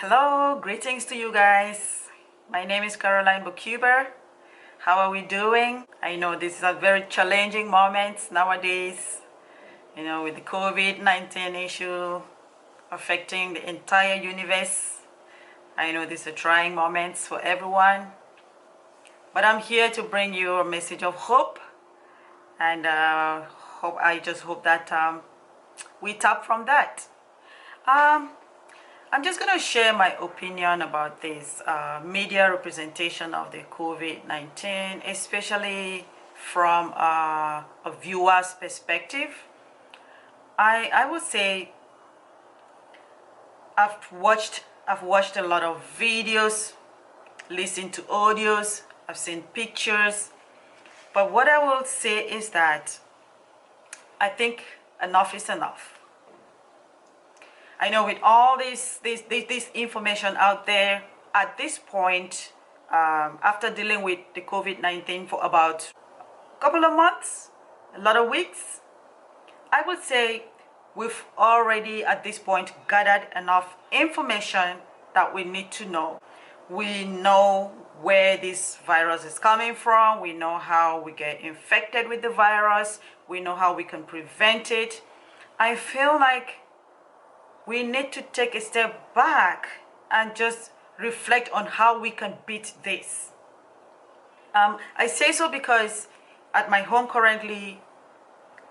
Hello, greetings to you guys. My name is Caroline Bokuber. How are we doing? I know this is a very challenging moment nowadays, with the COVID-19 issue affecting the entire universe. I know these are trying moments for everyone, but I'm here to bring you a message of hope, and I just hope that we tap from that. I'm just going to share my opinion about this media representation of the COVID-19, especially from a viewer's perspective. I would say I've watched a lot of videos, listened to audios, I've seen pictures, but what I will say is that I think enough is enough. I know with all this information out there at this point, after dealing with the COVID-19 for about a couple of months, a lot of weeks, I would say we've already at this point gathered enough information that we need to know. We know where this virus is coming from. We know how we get infected with the virus. We know how we can prevent it. I feel like we need to take a step back and just reflect on how we can beat this. I say so because at my home currently,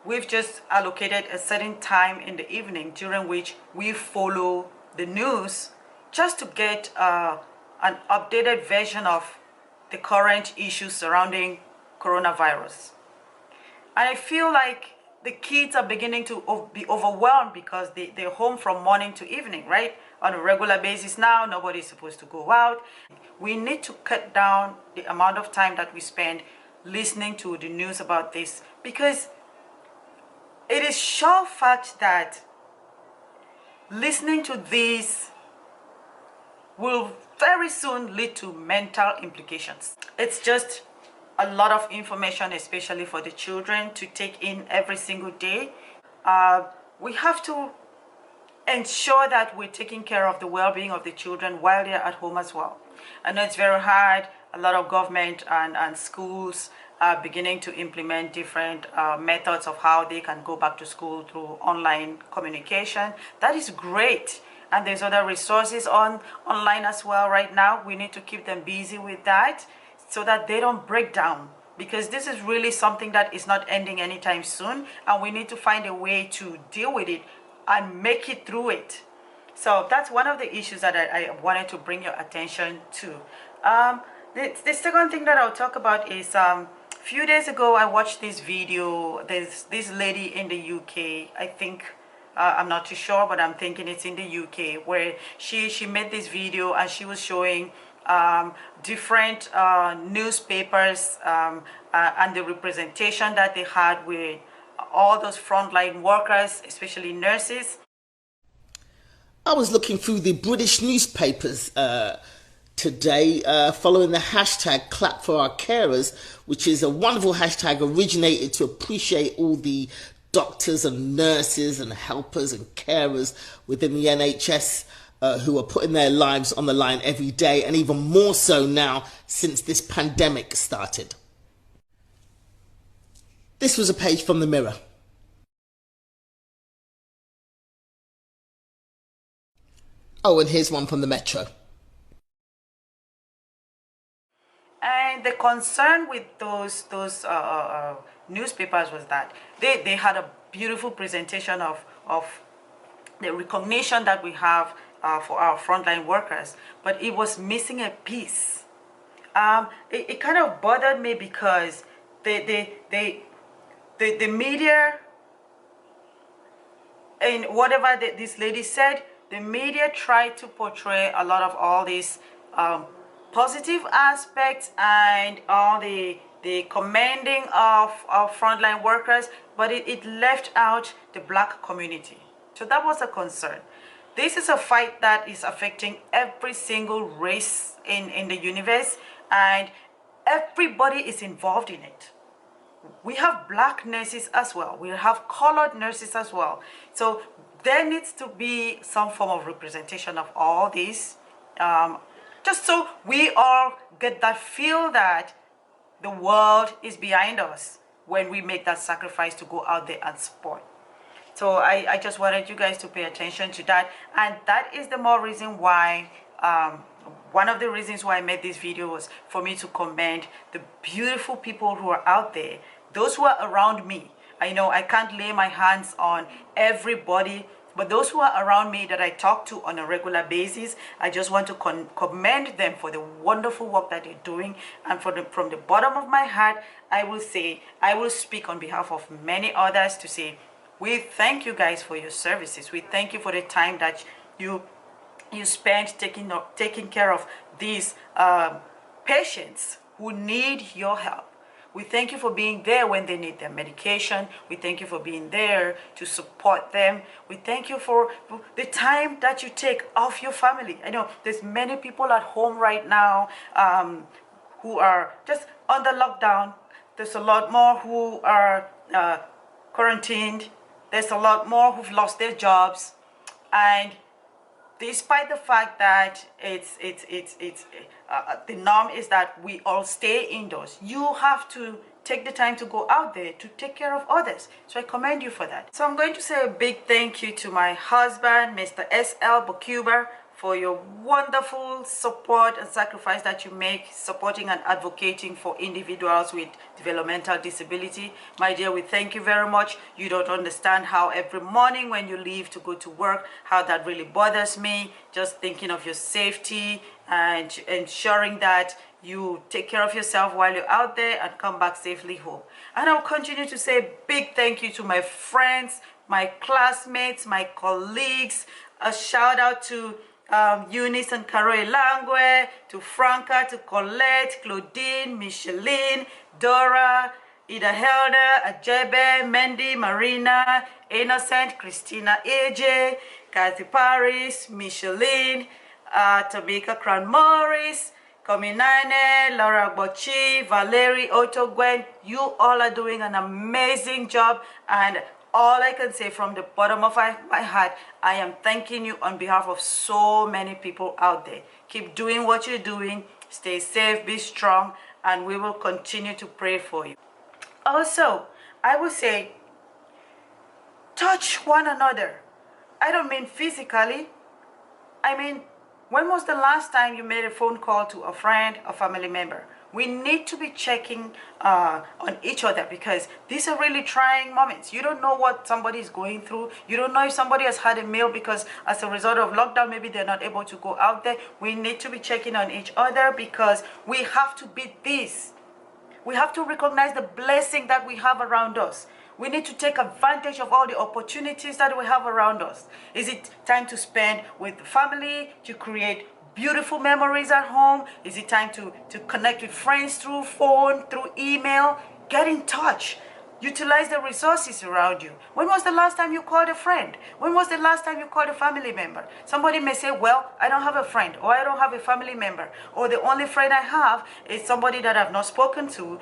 we've just allocated a certain time in the evening during which we follow the news just to get an updated version of the current issues surrounding coronavirus. And I feel like the kids are beginning to be overwhelmed because they're home from morning to evening, right? On a regular basis now, nobody's supposed to go out. We need to cut down the amount of time that we spend listening to the news about this, because it is sure fact that listening to this will very soon lead to mental implications. It's just a lot of information, especially for the children to take in every single day. We have to ensure that we're taking care of the well-being of the children while they're at home as well. I know it's very hard. A lot of government and schools are beginning to implement different methods of how they can go back to school through online communication. That is great. And there's other resources online as well right now. We need to keep them busy with that, so that they don't break down, because this is really something that is not ending anytime soon, and we need to find a way to deal with it and make it through it. So that's one of the issues that I wanted to bring your attention to. The second thing that I'll talk about is a few days ago I watched this video. There's this lady in the UK, I think, I'm not too sure, but I'm thinking it's in the UK, where she made this video and she was showing different newspapers and the representation that they had with all those frontline workers, especially nurses. I was looking through the British newspapers today following the hashtag Clap for Our Carers, which is a wonderful hashtag originated to appreciate all the doctors and nurses and helpers and carers within the NHS who are putting their lives on the line every day, and even more so now since this pandemic started. This was a page from the Mirror. Oh, and here's one from the Metro. And the concern with those newspapers was that they had a beautiful presentation of the recognition that we have for our frontline workers, but it was missing a piece. It kind of bothered me because the media, and whatever this lady said, the media tried to portray a lot of all these positive aspects and all the commending of frontline workers, but it left out the Black community. So that was a concern. This is a fight that is affecting every single race in the universe, and everybody is involved in it. We have Black nurses as well. We have colored nurses as well. So there needs to be some form of representation of all this, just so we all get that feel that the world is behind us when we make that sacrifice to go out there and support. So I just wanted you guys to pay attention to that, and that is the more reason why, one of the reasons why I made this video was for me to commend the beautiful people who are out there, those who are around me. I know I can't lay my hands on everybody, but those who are around me that I talk to on a regular basis, I just want to commend them for the wonderful work that they're doing. And from the bottom of my heart, I will speak on behalf of many others to say, we thank you guys for your services. We thank you for the time that you spend taking care of these patients who need your help. We thank you for being there when they need their medication. We thank you for being there to support them. We thank you for the time that you take off your family. I know there's many people at home right now who are just under lockdown. There's a lot more who are quarantined. There's a lot more who've lost their jobs. And despite the fact that the norm is that we all stay indoors, you have to take the time to go out there to take care of others. So I commend you for that. So I'm going to say a big thank you to my husband, Mr. S.L. Bokuba, for your wonderful support and sacrifice that you make supporting and advocating for individuals with developmental disability. My dear, we thank you very much. You don't understand how every morning when you leave to go to work, how that really bothers me, just thinking of your safety and ensuring that you take care of yourself while you're out there and come back safely home. And I'll continue to say big thank you to my friends, my classmates, my colleagues. A shout out to Eunice and Carol Langwe, to Franca, to Colette, Claudine, Micheline, Dora, Ida Helder, Ajebe, Mandy, Marina, Innocent, Christina AJ, Kathy Paris, Micheline, Tabika Cran Morris, Kominane, Laura Bochi, Valerie, Otto, Gwen. You all are doing an amazing job, and all I can say from the bottom of my heart, I am thanking you on behalf of so many people out there. Keep doing what you're doing. Stay safe, be strong, and we will continue to pray for you. Also, I will say, touch one another. I don't mean physically. I mean, when was the last time you made a phone call to a friend or family member? We need to be checking on each other, because these are really trying moments. You don't know what somebody is going through. You don't know if somebody has had a meal because as a result of lockdown, maybe they're not able to go out there. We need to be checking on each other, because we have to beat this. We have to recognize the blessing that we have around us. We need to take advantage of all the opportunities that we have around us. Is it time to spend with family, to create beautiful memories at home? Is it time to connect with friends through phone, through email? Get in touch. Utilize the resources around you. When was the last time you called a friend? When was the last time you called a family member? Somebody may say, well, I don't have a friend, or I don't have a family member, or the only friend I have is somebody that I've not spoken to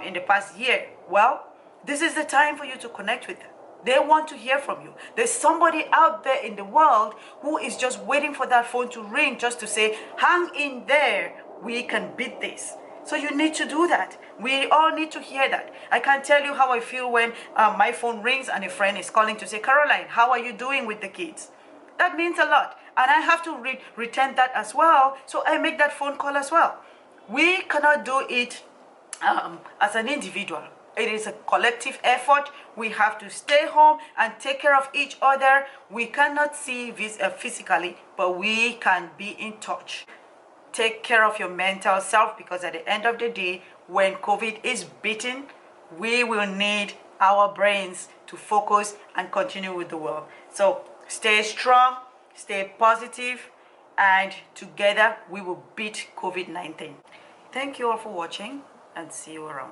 in the past year. Well, this is the time for you to connect with them. They want to hear from you. There's somebody out there in the world who is just waiting for that phone to ring just to say, hang in there, we can beat this. So you need to do that. We all need to hear that. I can't tell you how I feel when my phone rings and a friend is calling to say, Caroline, how are you doing with the kids? That means a lot. And I have to return that as well. So I make that phone call as well. We cannot do it as an individual. It is a collective effort. We have to stay home and take care of each other. We cannot see this physically, but we can be in touch. Take care of your mental self, because at the end of the day, when COVID is beaten, we will need our brains to focus and continue with the world. So stay strong, stay positive, and together we will beat COVID-19. Thank you all for watching, and see you around.